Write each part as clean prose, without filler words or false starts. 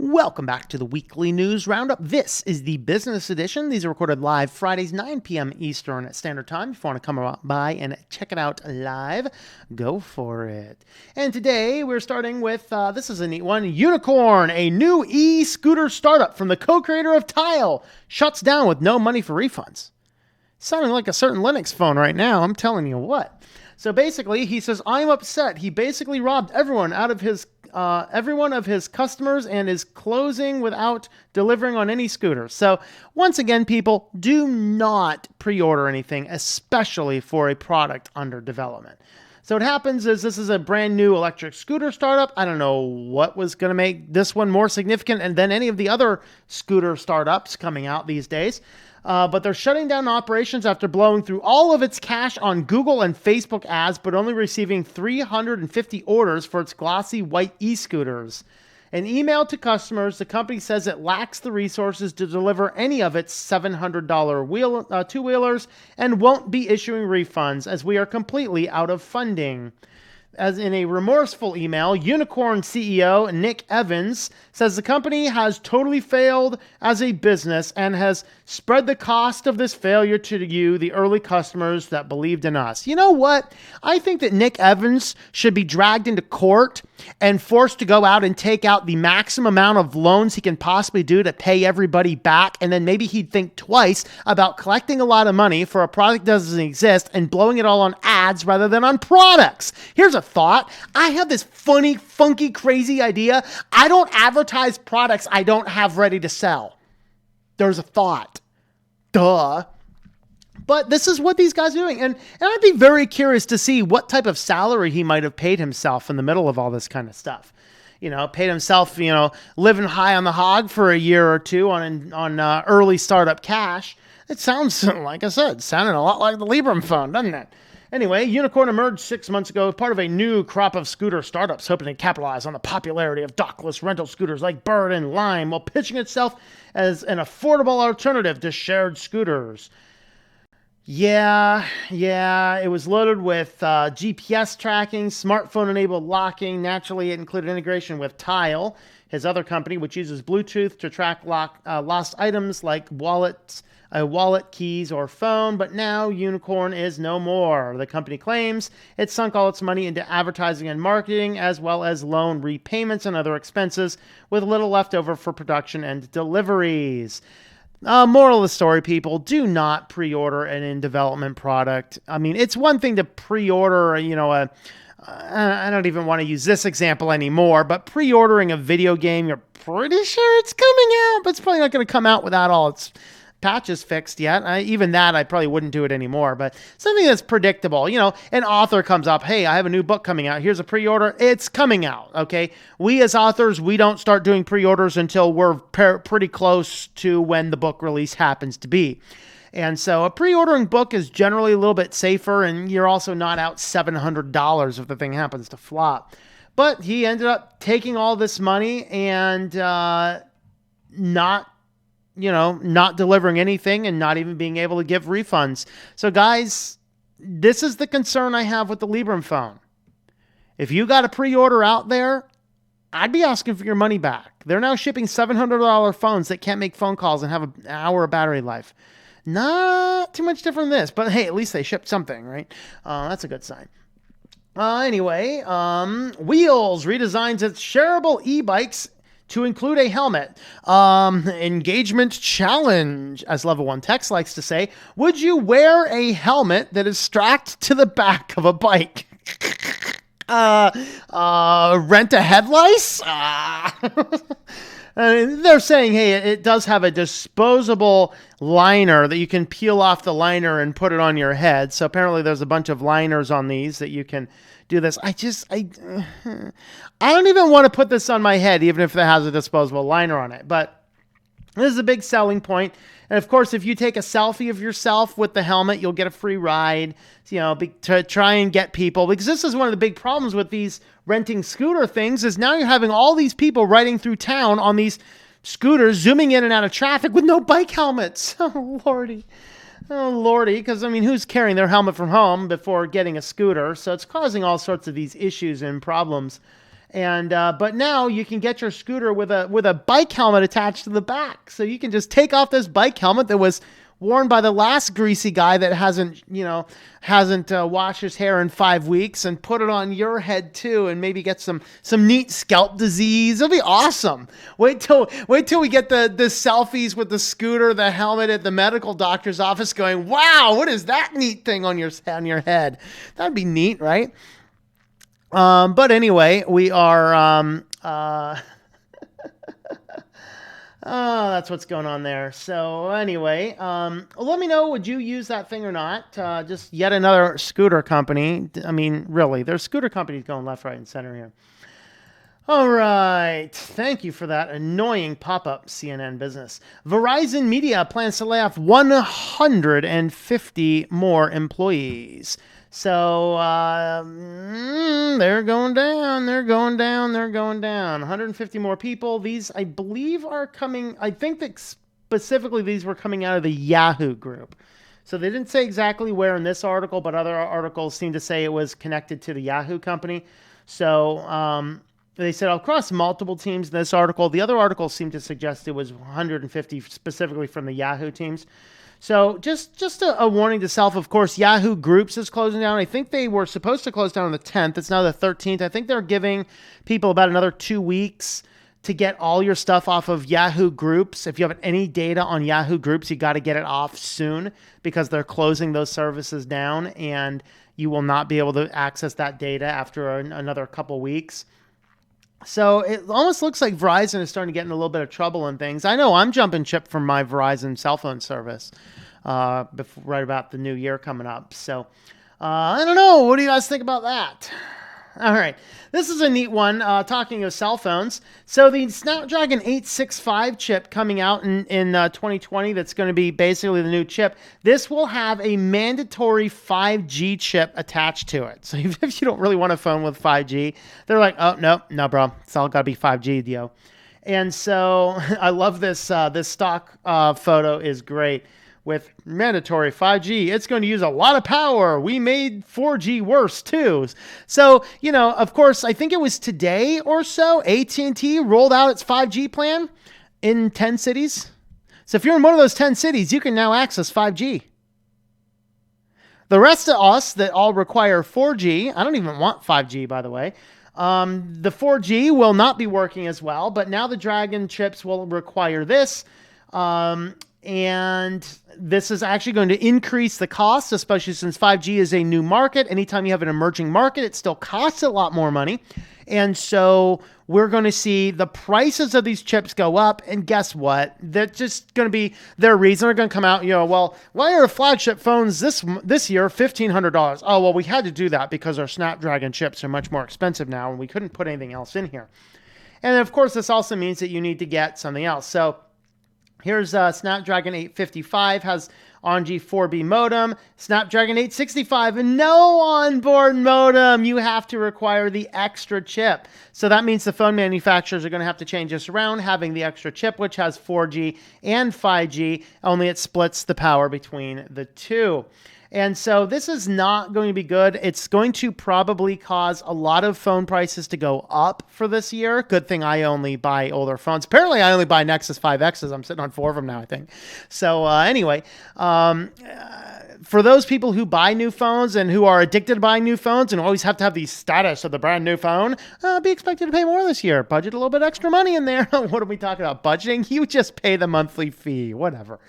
Welcome back to the weekly news roundup. This is the business edition. These are recorded live Fridays, 9 p.m. Eastern Standard Time. If you want to come by and check it out live, go for it. And today we're starting with, this is a neat one, Unicorn, a new e-scooter startup from the co-creator of Tile, shuts down with no money for refunds. Sounding like a certain Linux phone right now, I'm telling you what. So basically, he says, I'm upset. He basically robbed everyone of his customers and is closing without delivering on any scooters. So once again, people, do not pre-order anything, especially for a product under development. So what happens is this is a brand new electric scooter startup. I don't know what was going to make this one more significant than any of the other scooter startups coming out these days. But they're shutting down operations after blowing through all of its cash on Google and Facebook ads, but only receiving 350 orders for its glossy white e-scooters. In email to customers, the company says it lacks the resources to deliver any of its $700 two-wheelers and won't be issuing refunds as we are completely out of funding. As in a remorseful email, Unicorn CEO Nick Evans says the company has totally failed as a business and has spread the cost of this failure to you, the early customers that believed in us. You know what? I think that Nick Evans should be dragged into court and forced to go out and take out the maximum amount of loans he can possibly do to pay everybody back. And then maybe he'd think twice about collecting a lot of money for a product that doesn't exist and blowing it all on ads rather than on products. Here's a thought. I have this funny, funky, crazy idea. I don't advertise products I don't have ready to sell. There's a thought. Duh. But this is what these guys are doing. And I'd be very curious to see what type of salary he might have paid himself in the middle of all this kind of stuff. You know, paid himself, living high on the hog for a year or two on early startup cash. It sounds, like I said, sounded a lot like the Librem phone, doesn't it? Anyway, Unicorn emerged 6 months ago as part of a new crop of scooter startups hoping to capitalize on the popularity of dockless rental scooters like Bird and Lime while pitching itself as an affordable alternative to shared scooters. Yeah, it was loaded with GPS tracking, smartphone-enabled locking. Naturally, it included integration with Tile, his other company, which uses Bluetooth to track lost items like wallet, keys, or phone. But now Unicorn is no more. The company claims it sunk all its money into advertising and marketing, as well as loan repayments and other expenses, with little left over for production and deliveries. Moral of the story, people, do not pre-order an in-development product. I mean, it's one thing to pre-order, I don't even want to use this example anymore, but pre-ordering a video game, you're pretty sure it's coming out, but it's probably not going to come out without all its patches fixed yet. Even that, I probably wouldn't do it anymore, but something that's predictable. An author comes up, hey, I have a new book coming out. Here's a pre-order. It's coming out, okay? We as authors, we don't start doing pre-orders until we're pretty close to when the book release happens to be. And so a pre-ordering book is generally a little bit safer, and you're also not out $700 if the thing happens to flop. But he ended up taking all this money and not delivering anything and not even being able to give refunds. So guys, this is the concern I have with the Librem phone. If you got a pre-order out there, I'd be asking for your money back. They're now shipping $700 phones that can't make phone calls and have an hour of battery life. Not too much different than this, but hey, at least they shipped something, right? That's a good sign. Anyway, Wheels redesigns its shareable e-bikes to include a helmet. Engagement challenge, as Level 1 Text likes to say. Would you wear a helmet that is strapped to the back of a bike? Rent a head lice? They're saying, hey, it does have a disposable liner that you can peel off the liner and put it on your head. So apparently there's a bunch of liners on these that you can do this. I don't even want to put this on my head, even if it has a disposable liner on it. But this is a big selling point. And of course, if you take a selfie of yourself with the helmet, you'll get a free ride, to try and get people. Because this is one of the big problems with these renting scooter things is now you're having all these people riding through town on these scooters, zooming in and out of traffic with no bike helmets. Oh, Lordy. Because, who's carrying their helmet from home before getting a scooter? So it's causing all sorts of these issues and problems. And but now you can get your scooter with a bike helmet attached to the back, so you can just take off this bike helmet that was worn by the last greasy guy that hasn't washed his hair in 5 weeks, and put it on your head too, and maybe get some neat scalp disease. It'll be awesome. Wait till we get the selfies with the scooter, the helmet at the medical doctor's office, going, wow, what is that neat thing on your head? That'd be neat, right? But anyway, we are, that's what's going on there. So anyway, let me know, would you use that thing or not? Just yet another scooter company. I mean, really, there's scooter companies going left, right, and center here. All right. Thank you for that annoying pop-up, CNN Business. Verizon Media plans to lay off 150 more employees. So they're going down. 150 more people. These, I believe, are coming. I think that specifically these were coming out of the Yahoo group. So they didn't say exactly where in this article, but other articles seem to say it was connected to the Yahoo company. So they said across multiple teams in this article. The other articles seem to suggest it was 150 specifically from the Yahoo teams. So just a warning to self. Of course, Yahoo Groups is closing down. I think they were supposed to close down on the 10th. It's now the 13th. I think they're giving people about another 2 weeks to get all your stuff off of Yahoo Groups. If you have any data on Yahoo Groups, you got to get it off soon, because they're closing those services down, and you will not be able to access that data after another couple weeks. So it almost looks like Verizon is starting to get in a little bit of trouble and things. I know I'm jumping ship from my Verizon cell phone service right about the new year coming up. So I don't know. What do you guys think about that? All right. This is a neat one, talking of cell phones. So the Snapdragon 865 chip coming out in 2020, that's going to be basically the new chip. This will have a mandatory 5G chip attached to it. So even if you don't really want a phone with 5G, they're like, oh, no, bro. It's all got to be 5G, yo. And so I love this. This stock photo is great. With mandatory 5G, it's going to use a lot of power. We made 4G worse too. So, of course, I think it was today or so, AT&T rolled out its 5G plan in 10 cities. So if you're in one of those 10 cities, you can now access 5G. The rest of us that all require 4G, I don't even want 5G, by the way. The 4G will not be working as well, but now the Dragon chips will require this. And this is actually going to increase the cost, especially since 5G is a new market. Anytime you have an emerging market, it still costs a lot more money. And so we're going to see the prices of these chips go up. And guess what? They're just going to be their reason. They're going to come out, well, why are flagship phones this year $1,500? Oh, well, we had to do that because our Snapdragon chips are much more expensive now, and we couldn't put anything else in here. And of course, this also means that you need to get something else. So here's Snapdragon 855, has ONG 4B modem. Snapdragon 865, no onboard modem. You have to require the extra chip. So that means the phone manufacturers are going to have to change this around, having the extra chip, which has 4G and 5G, only it splits the power between the two. And so this is not going to be good. It's going to probably cause a lot of phone prices to go up for this year. Good thing I only buy older phones. Apparently, I only buy Nexus 5Xs. I'm sitting on 4 of them now, I think. So anyway, for those people who buy new phones and who are addicted to buying new phones and always have to have the status of the brand new phone, be expected to pay more this year. Budget a little bit extra money in there. What are we talking about? Budgeting? You just pay the monthly fee, whatever.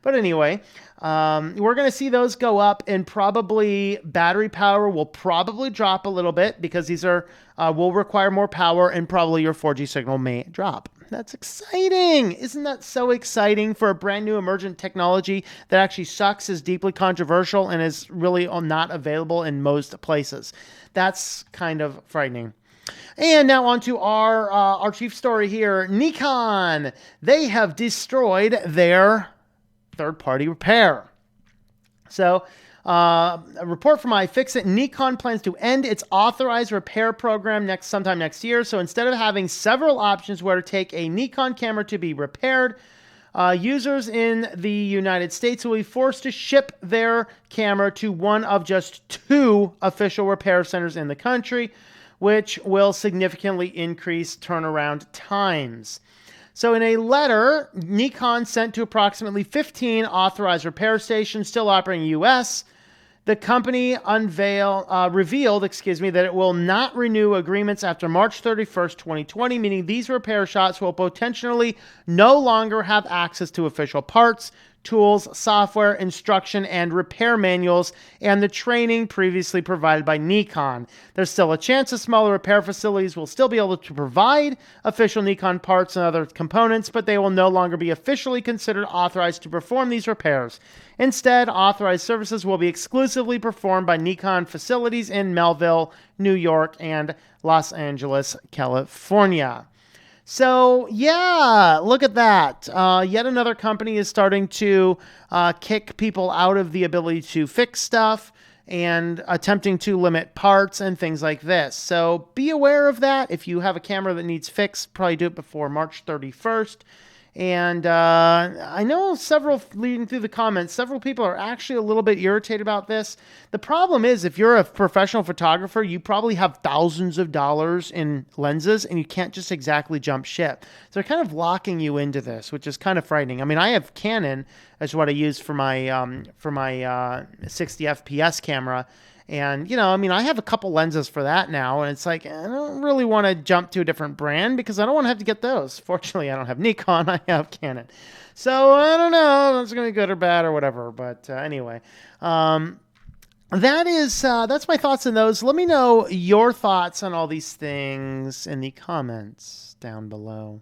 But anyway, we're going to see those go up, and probably battery power will probably drop a little bit because these are will require more power, and probably your 4G signal may drop. That's exciting. Isn't that so exciting for a brand new emergent technology that actually sucks, is deeply controversial, and is really not available in most places? That's kind of frightening. And now on to our chief story here. Nikon. They have destroyed their third-party repair. So, a report from iFixit, Nikon plans to end its authorized repair program sometime next year. So instead of having several options where to take a Nikon camera to be repaired, users in the United States will be forced to ship their camera to one of just 2 official repair centers in the country. which will significantly increase turnaround times. So in a letter, Nikon sent to approximately 15 authorized repair stations still operating in the U.S., the company revealed that it will not renew agreements after March 31st, 2020, meaning these repair shops will potentially no longer have access to official parts, tools, software, instruction, and repair manuals, and the training previously provided by Nikon. There's still a chance that smaller repair facilities will still be able to provide official Nikon parts and other components, but they will no longer be officially considered authorized to perform these repairs. Instead, authorized services will be exclusively performed by Nikon facilities in Melville, New York, and Los Angeles, California. So, yeah, look at that. Yet another company is starting to kick people out of the ability to fix stuff and attempting to limit parts and things like this. So be aware of that. If you have a camera that needs fixed, probably do it before March 31st. And I know reading through the comments, several people are actually a little bit irritated about this. The problem is, if you're a professional photographer, you probably have thousands of dollars in lenses and you can't just exactly jump ship. So they're kind of locking you into this, which is kind of frightening. I mean, I have Canon as what I use for my 60 FPS camera. And, I have a couple lenses for that now, and it's like, I don't really want to jump to a different brand because I don't want to have to get those. Fortunately, I don't have Nikon, I have Canon. So, I don't know if it's going to be good or bad or whatever, but anyway. That's my thoughts on those. Let me know your thoughts on all these things in the comments down below.